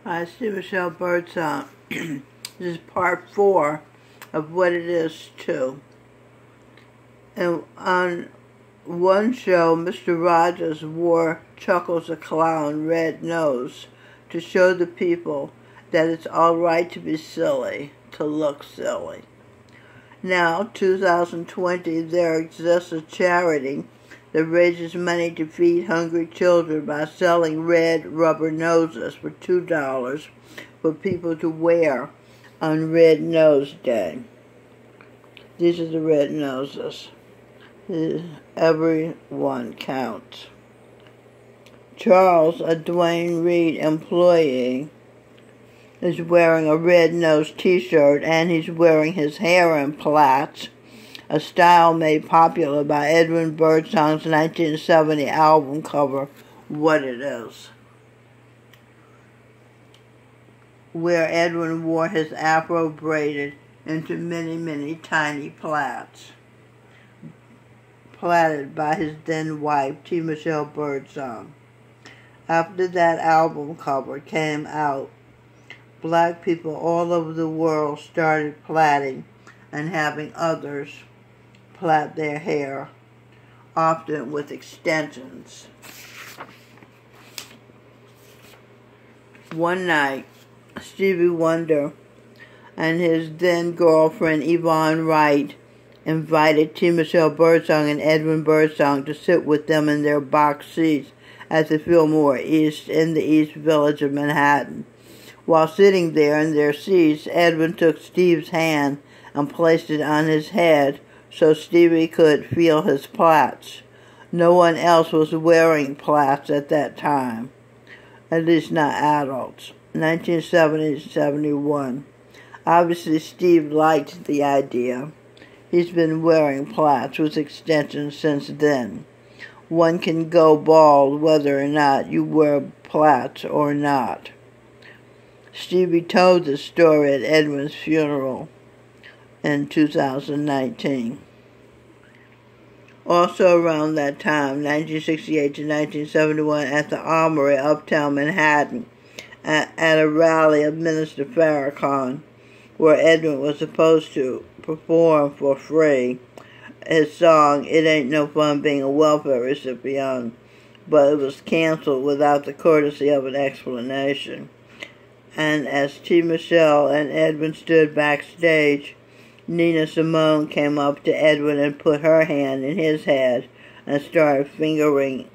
Hi, Steve Michelle Birdsong. This is part 4 of What It Is Too. And on one show, Mr. Rogers wore Chuckles the Clown red nose to show the people that it's all right to be silly, to look silly. Now, 2020, there exists a charity that raises money to feed hungry children by selling red rubber noses for $2 for people to wear on Red Nose Day. These are the red noses. Everyone counts. Charles, a Duane Reade employee, is wearing a red-nosed t-shirt, and he's wearing his hair in plaits, a style made popular by Edwin Birdsong's 1970 album cover, What It Is, where Edwin wore his afro braided into many, many tiny plaits, plaited by his then wife, T. Michelle Birdsong. After that album cover came out, black people all over the world started plaiting and having others plait their hair, often with extensions. One night, Stevie Wonder and his then girlfriend Yvonne Wright invited T. Michelle Birdsong and Edwin Birdsong to sit with them in their box seats at the Fillmore East in the East Village of Manhattan. While sitting there in their seats, Edwin took Steve's hand and placed it on his head so Stevie could feel his plaits. No one else was wearing plaits at that time, at least not adults. 1970-71. Obviously, Steve liked the idea. He's been wearing plaits with extensions since then. One can go bald whether or not you wear plaits or not. Stevie told the story at Edwin's funeral in 2019. Also around that time, 1968 to 1971, at the Armory, uptown Manhattan, at a rally of Minister Farrakhan, where Edwin was supposed to perform for free his song, It Ain't No Fun Being a Welfare Recipient, but it was canceled without the courtesy of an explanation. And as T. Michelle and Edwin stood backstage, Nina Simone came up to Edwin and put her hand in his head and started fingering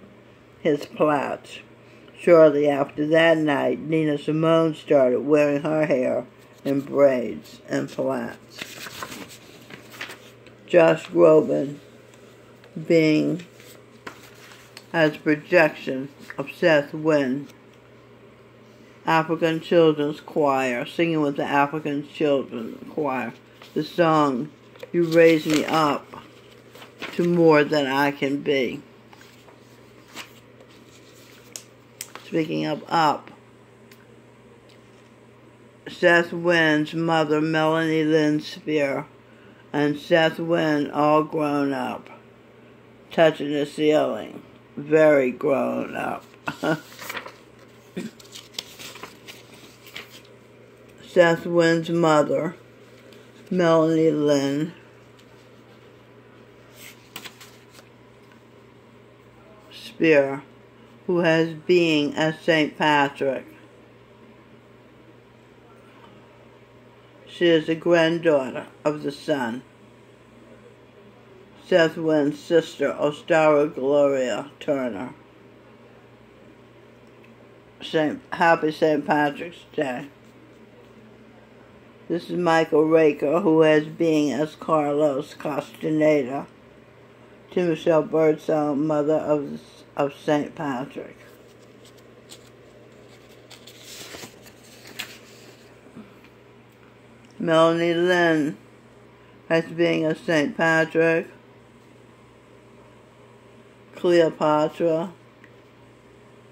his plaits. Shortly after that night, Nina Simone started wearing her hair in braids and plaits. Josh Groban being as projection of Seth Wynn, African Children's Choir, singing with the African Children's Choir the song, You Raise Me Up to More Than I Can Be. Speaking of up, Seth Wynn's mother, Melanie Lynn Spear, and Seth Wynn all grown up, touching the ceiling, very grown up. Seth Wynn's mother, Melanie Lynn Spear, who has being as St. Patrick. She is the granddaughter of the sun. Seth Wynn's sister, Ostara Gloria Turner. Happy St. Patrick's Day. This is Michael Raker, who has being as Carlos Castaneda. T. Michelle Birdsong, mother of St. Patrick. Melanie Lynn as being as St. Patrick. Cleopatra,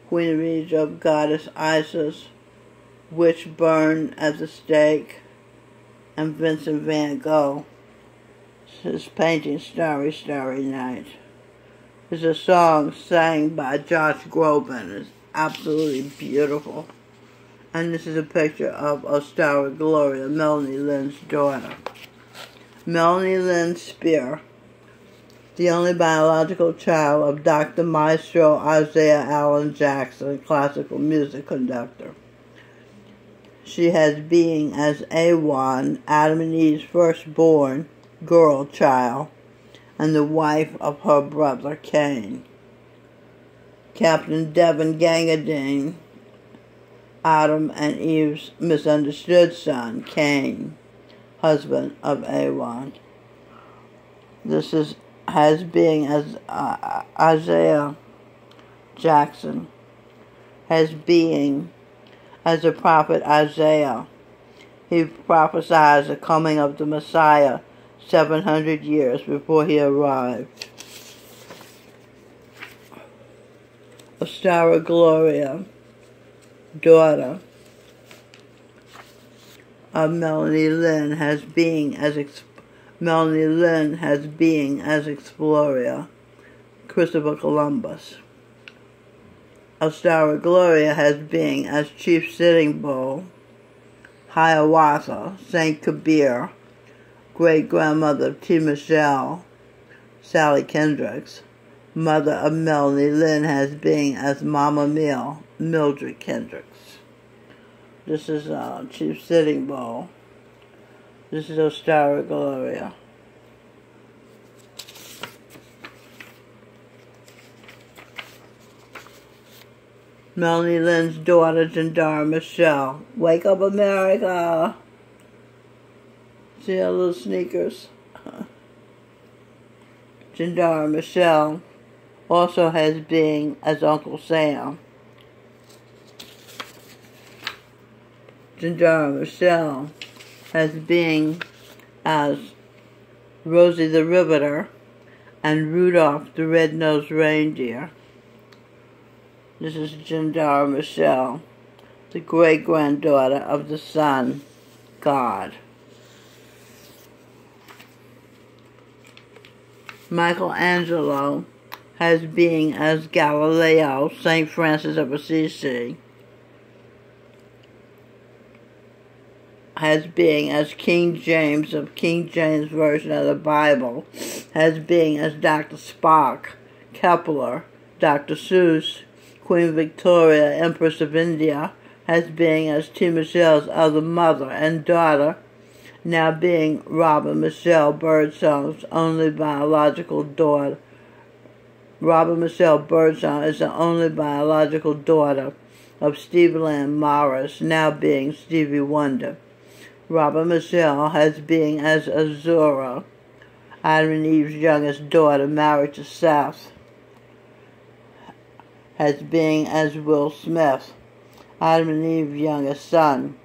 Queen of Egypt, Goddess Isis, Witch burned at the stake, and Vincent van Gogh. His painting Starry, Starry Night. It's a song sang by Josh Groban. It's absolutely beautiful. And this is a picture of Ostara Gloria, Melanie Lynn's daughter. Melanie Lynn Spear, the only biological child of Dr. Maestro Isaiah Allen Jackson, classical music conductor. She has being as Awan, Adam and Eve's firstborn girl child, and the wife of her brother Cain. Captain Devin Gangadine, Adam and Eve's misunderstood son, Cain, husband of Awan. This has being as Isaiah Jackson, has being as the prophet Isaiah. He prophesied the coming of the Messiah 700 years before he arrived. Ostara Gloria, daughter of Melanie Lynn, has being as Explorer, Christopher Columbus. Ostara Gloria has being as Chief Sitting Bull, Hiawatha, Saint Kabir, great-grandmother of T. Michelle, Sally Kendricks. Mother of Melanie Lynn has being as Mama Mill, Mildred Kendricks. This is Chief Sitting Bull. This is Ostara Gloria. Melanie Lynn's daughter, Jandara Michelle. Wake up, America! See her little sneakers? Jandara Michelle also has being as Uncle Sam. Jandara Michelle has being as Rosie the Riveter and Rudolph the Red-Nosed Reindeer. This is Jandara Michelle, the great-granddaughter of the sun, God. Michelangelo has being as Galileo, St. Francis of Assisi. Has being as King James of King James Version of the Bible. Has being as Dr. Spock, Kepler, Dr. Seuss, Queen Victoria, Empress of India. Has being as T. Michelle's other mother and daughter, now being Robin Michelle Birdsong's only biological daughter. Robin Michelle Birdsong is the only biological daughter of Stevie Lamb Morris, now being Stevie Wonder. Robin Michelle has being as Azura, Adam and Eve's youngest daughter, married to Seth. Has being as Will Smith, Adam and Eve's youngest son.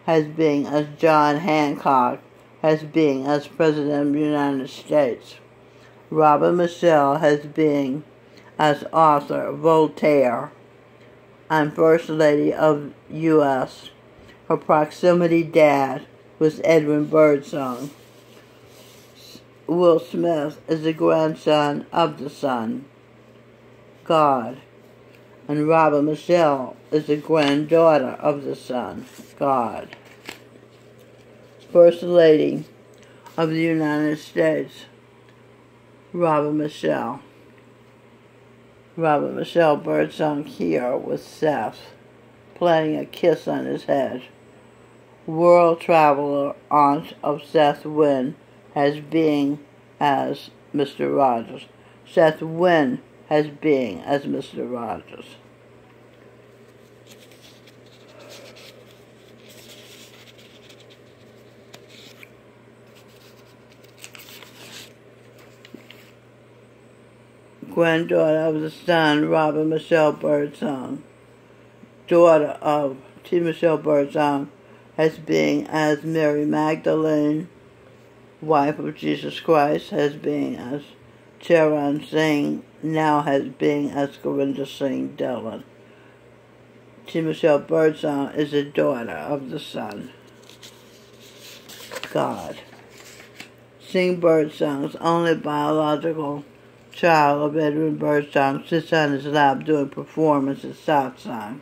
Has being as John Hancock. Has being as President of the United States. Robin Michelle has being as Arthur Voltaire and First Lady of U.S. Her proximity dad was Edwin Birdsong. Will Smith is the grandson of the sun, God. And Robin Michelle is the granddaughter of the sun, God. First Lady of the United States, Robin Michelle. Robin Michelle Birdsong here with Seth, playing a kiss on his head. World traveler aunt of Seth Wynn has being as Mr. Rogers. Seth Wynn has being as Mr. Rogers. Granddaughter of the sun, Robin Michelle Birdsong. Daughter of T. Michelle Birdsong has being as Mary Magdalene. Wife of Jesus Christ has being as Charan Singh, now has being as Gorinda Singh Dillon. T. Michelle Birdsong is the daughter of the sun, God. Singh Birdsong's only biological child of Edwin Birdsong sits on his lap doing performance at satsang.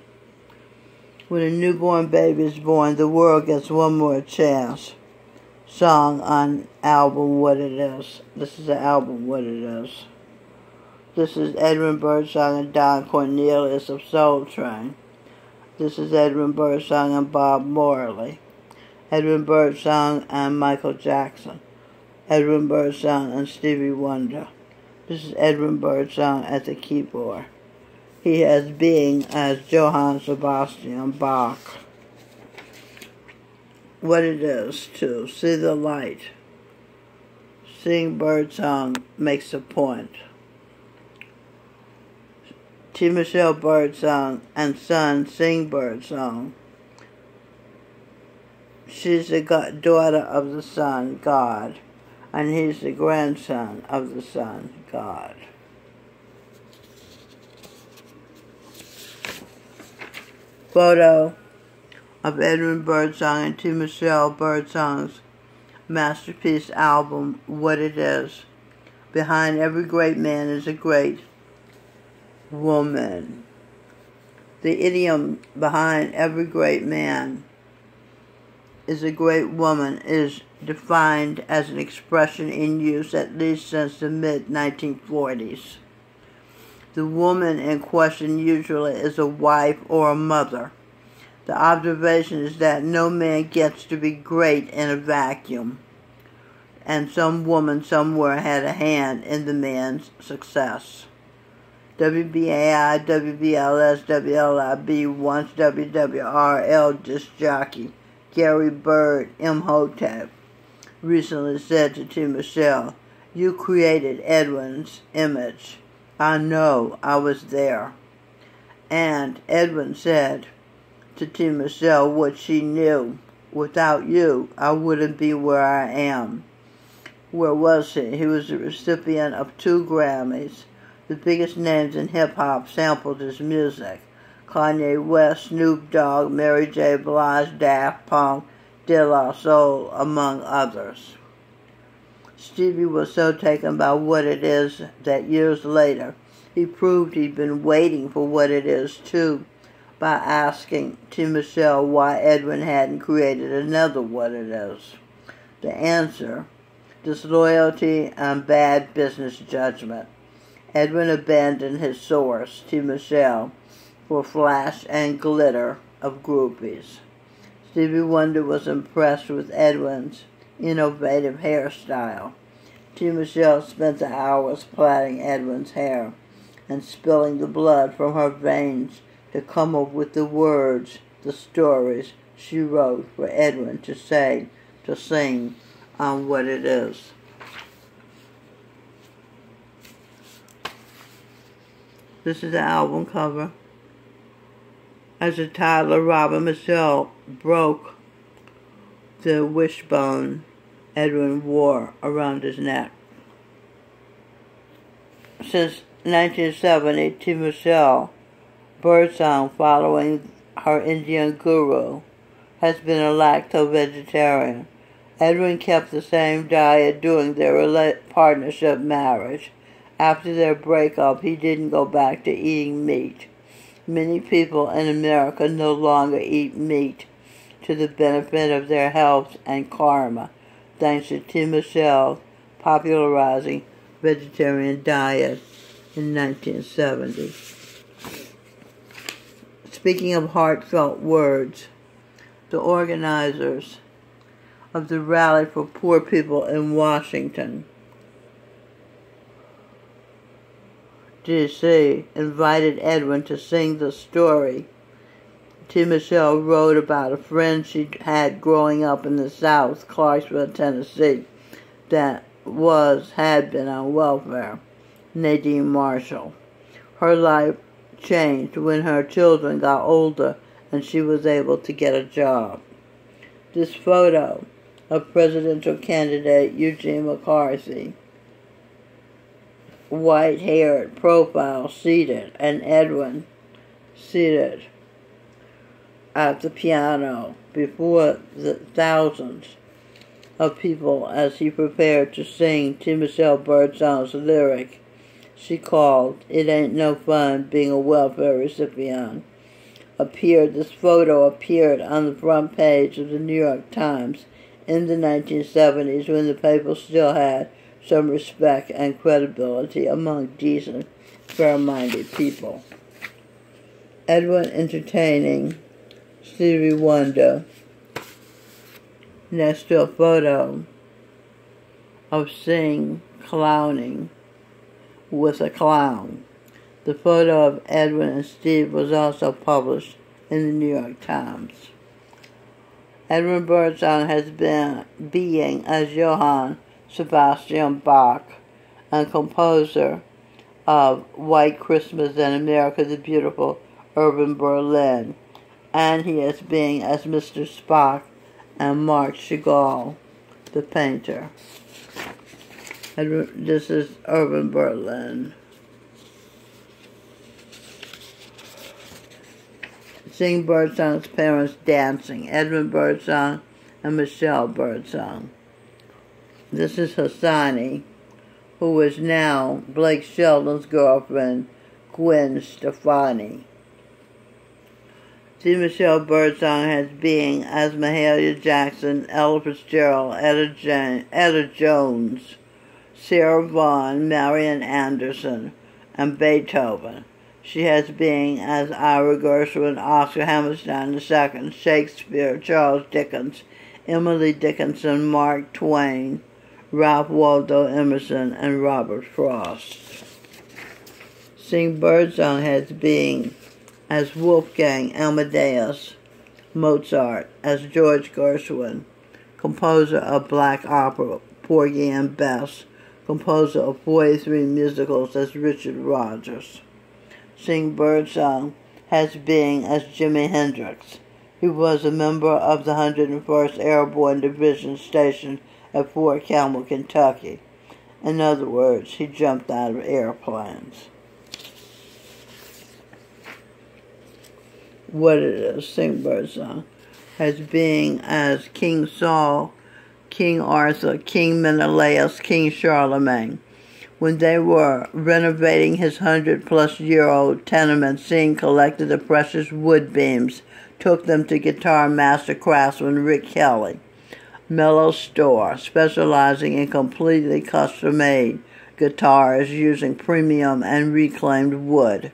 When a newborn baby is born, the world gets one more chance. Song on album What It Is. This is the album What It Is. This is Edwin Birdsong and Don Cornelius of Soul Train. This is Edwin Birdsong and Bob Morley. Edwin Birdsong and Michael Jackson. Edwin Birdsong and Stevie Wonder. This is Edwin Birdsong at the keyboard. He has being as Johann Sebastian Bach. What it is to see the light. Sing Birdsong makes a point. T. Michelle Birdsong and son sing Birdsong. She's the daughter of the sun, God, and he's the grandson of the sun, God. Photo of Edwin Birdsong and T. Michelle Birdsong's masterpiece album, What It Is. Behind every great man is a great woman. The idiom behind every great man is a great woman is defined as an expression in use at least since the mid-1940s. The woman in question usually is a wife or a mother. The observation is that no man gets to be great in a vacuum, and some woman somewhere had a hand in the man's success. WBAI, WBLS, WLIB once WWRL disc jockey Gary Bird Imhotep recently said to T. Michelle, "You created Edwin's image. I know, I was there." And Edwin said to T. Michelle what she knew. "Without you, I wouldn't be where I am." Where was he? He was the recipient of 2 Grammys. The biggest names in hip-hop sampled his music. Kanye West, Snoop Dogg, Mary J. Blige, Daft Punk, De La Soul, among others. Stevie was so taken by What It Is that years later he proved he'd been waiting for What It Is too by asking T. Michelle why Edwin hadn't created another What It Is. The answer, disloyalty and bad business judgment. Edwin abandoned his source, T. Michelle, for flash and glitter of groupies. Stevie Wonder was impressed with Edwin's innovative hairstyle. T. Michelle spent the hours plaiting Edwin's hair and spilling the blood from her veins to come up with the words, the stories she wrote for Edwin to sing on What It Is. This is the album cover. As a toddler, Robert Michelle broke the wishbone Edwin wore around his neck. Since 1970, T. Michelle Birdsong, following her Indian guru, has been a lacto-vegetarian. Edwin kept the same diet during their partnership marriage. After their breakup, he didn't go back to eating meat. Many people in America no longer eat meat to the benefit of their health and karma, thanks to T. Michelle popularizing vegetarian diet in 1970. Speaking of heartfelt words, the organizers of the Rally for Poor People in Washington, D.C., invited Edwin to sing the story T. Michelle wrote about a friend she had growing up in the South, Clarksville, Tennessee, that had been on welfare, Nadine Marshall. Her life changed when her children got older and she was able to get a job. This photo of presidential candidate Eugene McCarthy, white-haired profile, seated, and Edwin seated at the piano before the thousands of people as he prepared to sing T. Michelle Birdsong's lyric she called "It Ain't No Fun Being a Welfare Recipient." This photo appeared on the front page of the New York Times in the 1970s when the paper still had some respect and credibility among decent, fair-minded people. Edwin entertaining Stevie Wonder next to a photo of Singh clowning with a clown. The photo of Edwin and Steve was also published in the New York Times. Edwin Birdsong has been being as Johann Sebastian Bach and composer of White Christmas and America the Beautiful, Irving Berlin, and he is being as Mr. Spock and Marc Chagall, the painter. This is Irving Berlin. Seeing Birdsong's parents dancing, Edwin Birdsong and Michelle Birdsong. This is Hassani, who is now Blake Shelton's girlfriend, Gwen Stefani. See Michelle Birdsong as being as Mahalia Jackson, Ella Fitzgerald, Etta Jones, Sarah Vaughan, Marian Anderson, and Beethoven. She has being as Ira Gershwin, Oscar Hammerstein II, Shakespeare, Charles Dickens, Emily Dickinson, Mark Twain, Ralph Waldo Emerson, and Robert Frost. Seeing Birdsong has being as Wolfgang Amadeus Mozart, as George Gershwin, composer of black opera, Porgy and Bess, composer of 43 musicals, as Richard Rodgers. Seeing Birdsong has being as Jimi Hendrix. He was a member of the 101st Airborne Division stationed at Fort Campbell, Kentucky. In other words, he jumped out of airplanes. What it is, Seeing Birdsong has being as King Saul, King Arthur, King Menelaus, King Charlemagne. When they were renovating his 100-plus-year-old tenement, Seeing collected the precious wood beams, took them to guitar master craftsman Rick Kelly, Mellow Store, specializing in completely custom-made guitars using premium and reclaimed wood.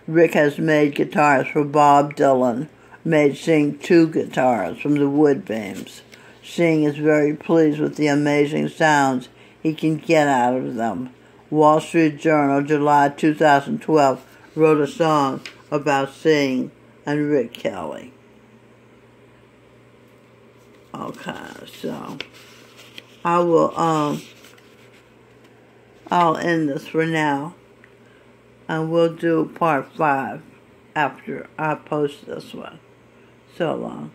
Rick has made guitars for Bob Dylan, made Seeing 2 guitars from the wood beams. Seeing is very pleased with the amazing sounds he can get out of them. Wall Street Journal, July 2012, wrote a song about Seeing and Rick Kelly. Okay, so I'll end this for now, and we'll do part 5 after I post this one. So long.